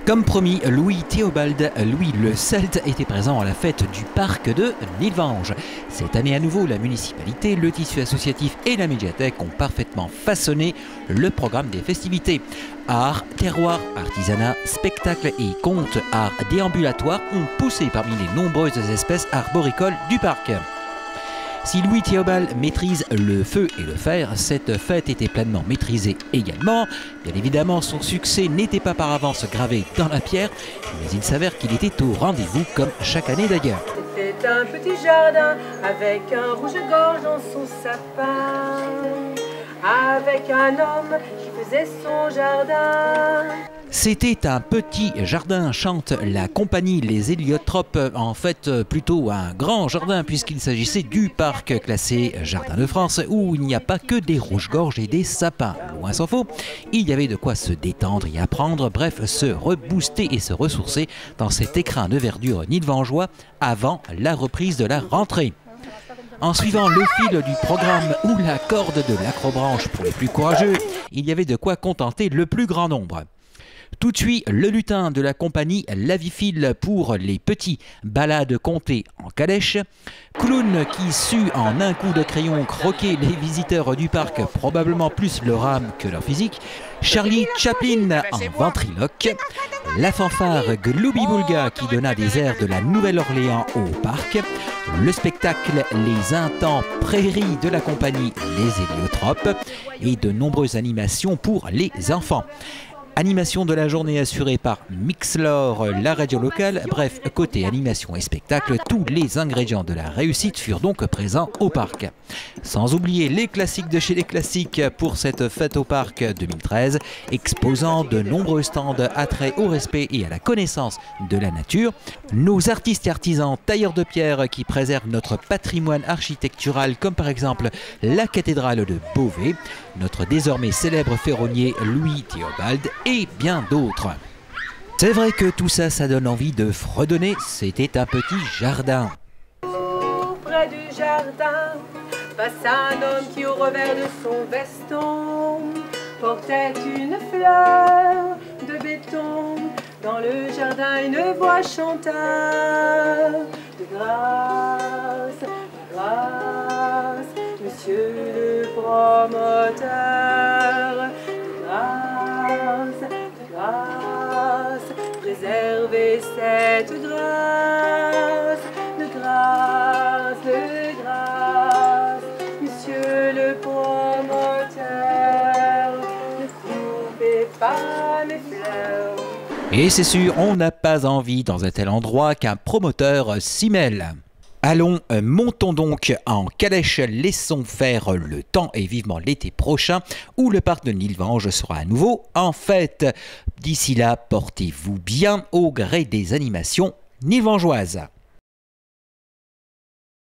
Comme promis, Louis Théobald, Louis le Celte, était présent à la fête du parc de Nilvange. Cette année à nouveau, la municipalité, le tissu associatif et la médiathèque ont parfaitement façonné le programme des festivités. Art, terroir, artisanat, spectacle et contes, art déambulatoire ont poussé parmi les nombreuses espèces arboricoles du parc. Si Louis Théobald maîtrise le feu et le fer, cette fête était pleinement maîtrisée également. Bien évidemment, son succès n'était pas par avance gravé dans la pierre, mais il s'avère qu'il était au rendez-vous comme chaque année d'ailleurs. C'était un petit jardin avec un rouge-gorge dans son sapin, avec un homme qui faisait son jardin. C'était un petit jardin, chante la compagnie Les Héliotropes, en fait plutôt un grand jardin puisqu'il s'agissait du parc classé Jardin de France où il n'y a pas que des rouges-gorges et des sapins. Loin s'en faut, il y avait de quoi se détendre et apprendre, bref se rebooster et se ressourcer dans cet écrin de verdure nilvangeois avant la reprise de la rentrée. En suivant le fil du programme ou la corde de l'acrobranche pour les plus courageux, il y avait de quoi contenter le plus grand nombre. Tout de suite, le lutin de la compagnie Lavifile pour les petits, balades comptées en calèche, clown qui sut en un coup de crayon croquer les visiteurs du parc, probablement plus leur âme que leur physique, Charlie Chaplin en ventriloque, la fanfare Glooby-Boulga qui donna des airs de la Nouvelle-Orléans au parc, le spectacle Les Intempéries de la compagnie Les Héliotropes et de nombreuses animations pour les enfants. Animation de la journée assurée par Mixlor, la radio locale. Bref, côté animation et spectacle, tous les ingrédients de la réussite furent donc présents au parc. Sans oublier les classiques de chez les classiques pour cette fête au parc 2013, exposant de nombreux stands attrait au respect et à la connaissance de la nature. Nos artistes et artisans tailleurs de pierre qui préservent notre patrimoine architectural, comme par exemple la cathédrale de Beauvais, notre désormais célèbre ferronnier Louis Théobald et bien d'autres. C'est vrai que tout ça, ça donne envie de fredonner. C'était un petit jardin. Près du jardin passe un homme qui au revers de son veston portait une fleur de béton. Dans le jardin une voix chanta de grâce, monsieur le promoteur, de grâce, préservez cette grâce, de grâce, monsieur le promoteur, ne coupez pas mes fleurs. Et c'est sûr, on n'a pas envie dans un tel endroit qu'un promoteur s'y mêle. Allons, montons donc en calèche, laissons faire le temps et vivement l'été prochain où le parc de Nilvange sera à nouveau en fête. D'ici là, portez-vous bien au gré des animations nilvangeoises.